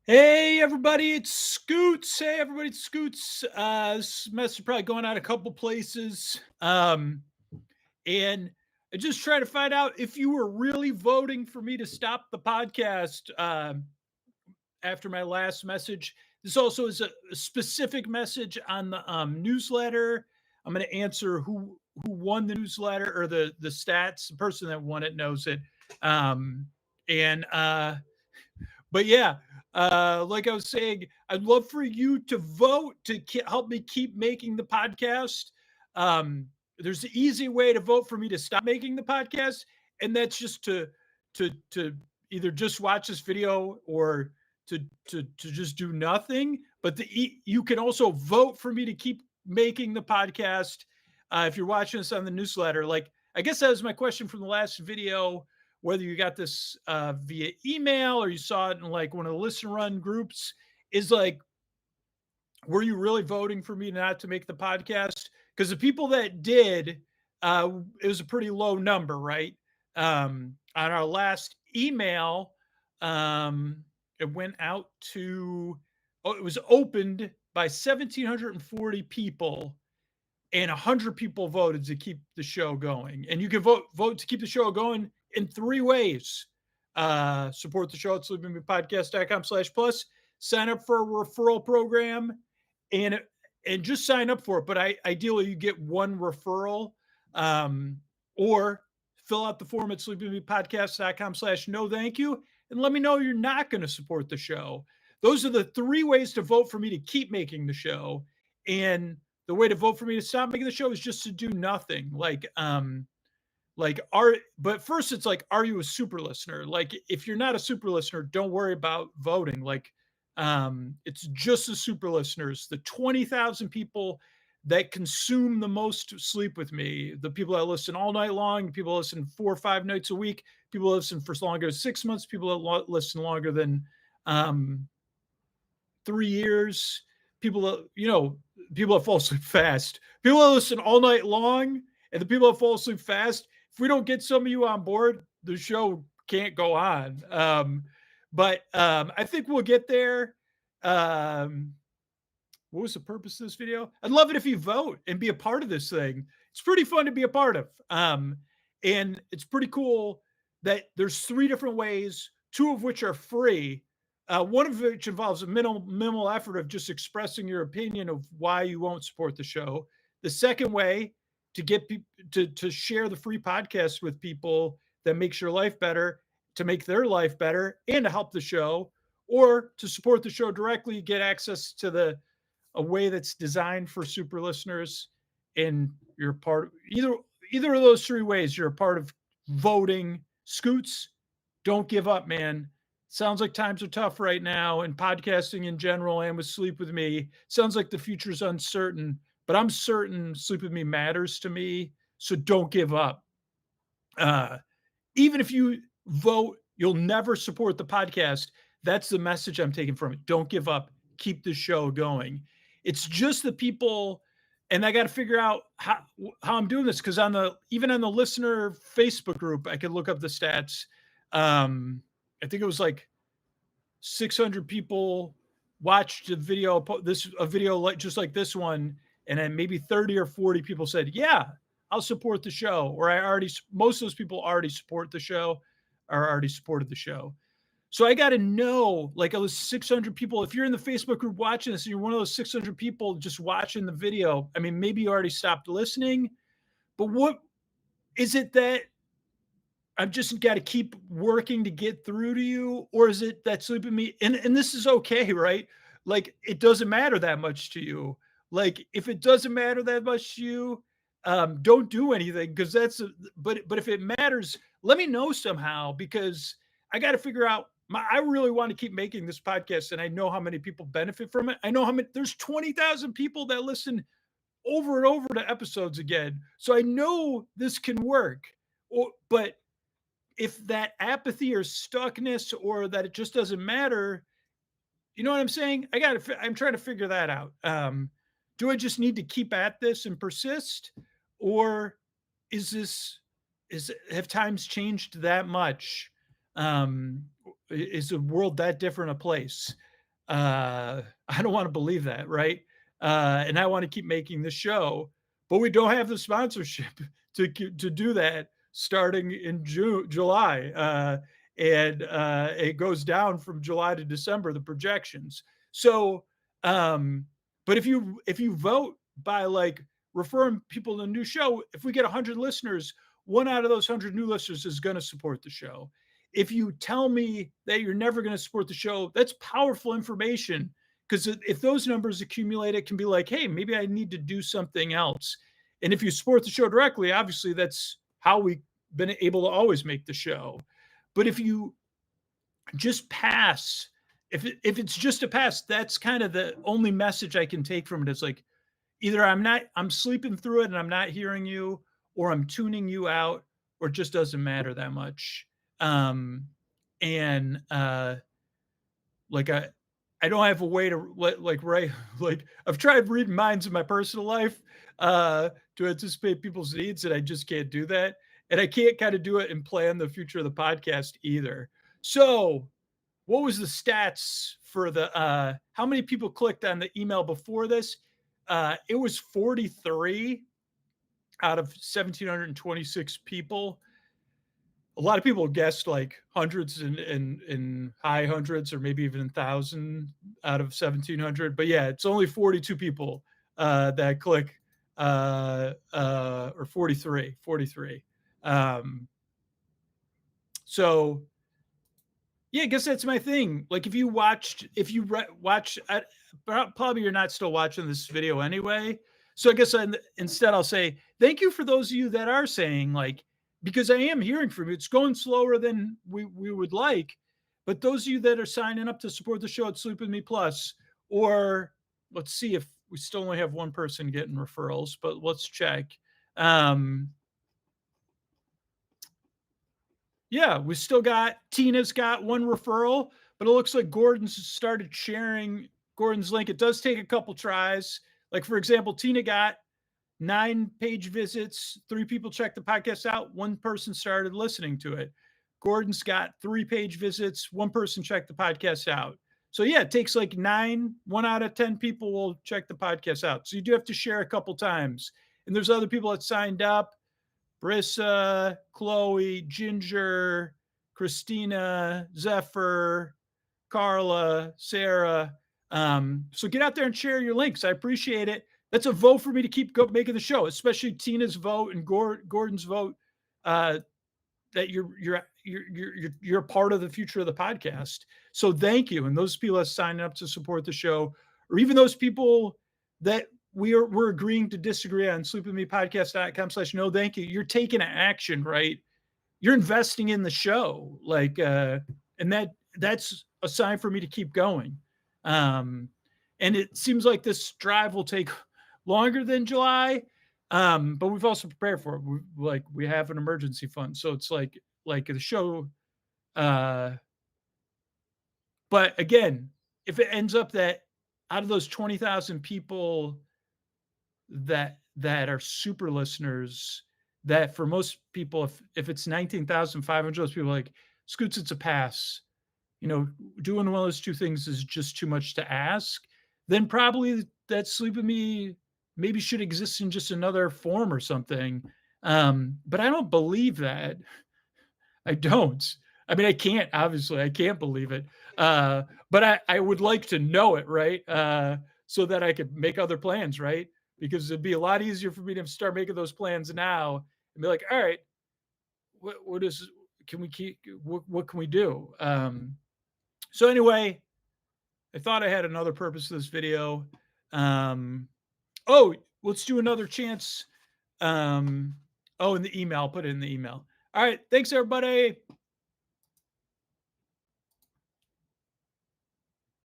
Hey everybody, it's Scoots. Hey everybody, it's Scoots. This message probably going out a couple places. And I just trying to find out if you were really voting for me to stop the podcast after my last message. This also is a specific message on the newsletter. I'm going to answer who won the newsletter or the stats. The person that won it knows it. Um, and but yeah, like I was saying, I'd love for you to vote to help me keep making the podcast. Um, there's an easy way to vote for me to stop making the podcast, and that's just to either just watch this video or to just do nothing. But you can also vote for me to keep making the podcast. If you're watching this on the newsletter, like I guess that was my question from the last video, whether you got this via email or you saw it in like one of the listen run groups, is like, were you really voting for me not to make the podcast? Because the people that did, it was a pretty low number, right? On our last email, it went out to, oh, it was opened by 1,740 people, and 100 people voted to keep the show going. And you can vote to keep the show going in three ways. Support the show at sleepingpodcast.com/plus, sign up for a referral program, and and just sign up for it. But ideally you get one referral, or fill out the form at sleepingpodcast.com/no thank you, and let me know you're not going to support the show. Those are the three ways to vote for me to keep making the show. And the way to vote for me to stop making the show is just to do nothing. But first it's like, are you a super listener? Like, if you're not a super listener, don't worry about voting. Like, it's just the super listeners, the 20,000 people that consume the most sleep with me, the people that listen all night long, people listen 4 or 5 nights a week, people listen for as long as 6 months, people that listen longer than um, 3 years, people that, people that fall asleep fast, people that listen all night long, and the people that fall asleep fast. If we don't get some of you on board, the show can't go on. But I think we'll get there. Um, what was the purpose of this video? I'd love it if you vote and be a part of this thing. It's pretty fun to be a part of. And it's pretty cool that there's three different ways, two of which are free. One of which involves a minimal effort of just expressing your opinion of why you won't support the show. The second way, to get people to share the free podcast with people that makes your life better, to make their life better, and to help the show, or to support the show directly, get access to a way that's designed for super listeners. And you're part of either of those three ways. You're a part of voting. Scoots, don't give up, man. Sounds like times are tough right now, and podcasting in general, and with Sleep With Me. Sounds like the future's uncertain, but I'm certain Sleep With Me matters to me. So don't give up. Uh, Even if you vote, you'll never support the podcast. That's the message I'm taking from it. Don't give up. Keep the show going. It's just the people, and I got to figure out how I'm doing this, because even on the listener Facebook group, I could look up the stats. I think it was like 600 people watched a video like just like this one, and then maybe 30 or 40 people said, "Yeah, I'll support the show," or most of those people already support the show, or already supported the show. So I got to know, like, those 600 people. If you're in the Facebook group watching this, and you're one of those 600 people just watching the video, I mean, maybe you already stopped listening, but what is it that I've just got to keep working to get through to you? Or is it that sleeping me, and this is okay, right? Like, it doesn't matter that much to you. Like, if it doesn't matter that much to you, don't do anything, because but if it matters, let me know somehow, because I got to figure out I really want to keep making this podcast, and I know how many people benefit from it. I know how many, there's 20,000 people that listen over and over to episodes again. So I know this can work. But if that apathy or stuckness, or that it just doesn't matter, you know what I'm saying? I'm trying to figure that out. Do I just need to keep at this and persist, or is this have times changed that much? Is the world that different a place? I don't want to believe that, right? And I want to keep making the show, but we don't have the sponsorship to do that starting in July, and it goes down from July to December, the projections. So, um, but if you vote by like referring people to the new show, if we get 100 listeners, one out of those 100 new listeners is going to support the show. If you tell me that you're never going to support the show, that's powerful information, because if those numbers accumulate, it can be like, hey, maybe I need to do something else. And if you support the show directly, obviously that's how we've been able to always make the show. But if you just pass, if it's just a pass, that's kind of the only message I can take from it. Is like, either I'm sleeping through it and I'm not hearing you, or I'm tuning you out, or it just doesn't matter that much. Um, and like I don't have a way to like write like I've tried reading minds in my personal life to anticipate people's needs, and I just can't do that. And I can't kind of do it and plan the future of the podcast either. So what was the stats for the how many people clicked on the email before this? It was 43 out of 1,726 people. A lot of people guessed like hundreds and high hundreds, or maybe even 1,000 out of 1,700. But yeah, it's only 42 people that click, or 43. So yeah, I guess that's my thing. Like, if you watched, if you watch, probably you're not still watching this video anyway. So I guess instead I'll say thank you for those of you that are saying, like, because I am hearing from you. It's going slower than we would like, but those of you that are signing up to support the show at Sleep With Me Plus, or let's see if we still only have one person getting referrals, but let's check. Yeah, we still got Tina's got one referral, but it looks like Gordon's started sharing Gordon's link. It does take a couple tries. Like, for example, Tina got 9 page visits, 3 people checked the podcast out, 1 person started listening to it. Gordon's got 3 page visits, 1 person checked the podcast out. So yeah, it takes like 9, 1 out of 10 people will check the podcast out. So you do have to share a couple times. And there's other people that signed up. Brissa, Chloe, Ginger, Christina, Zephyr, Carla, Sarah. So get out there and share your links. I appreciate it. That's a vote for me to keep making the show, especially Tina's vote and Gordon's vote. That you're a part of the future of the podcast. So thank you. And those people that signed up to support the show, or even those people that we're agreeing to disagree on sleepwithmepodcast.com/no thank you. You're taking action, right? You're investing in the show. Like and that's a sign for me to keep going. And it seems like this drive will take longer than July. But we've also prepared for it. We have an emergency fund. So it's like the show. But again, if it ends up that out of those 20,000 people that are super listeners, that for most people, if it's 19,500, those people are like, Scoots, it's a pass. Doing one of those two things is just too much to ask. Then probably that Sleep With Me maybe should exist in just another form or something. But I don't believe that. I don't. I mean, obviously, I can't believe it. But I would like to know it, right? So that I could make other plans, right? Because it'd be a lot easier for me to start making those plans now and be like, all right, can we keep, what can we do? So anyway, I thought I had another purpose to this video. Oh, let's do another chance. In the email, I'll put it in the email. All right. Thanks, everybody.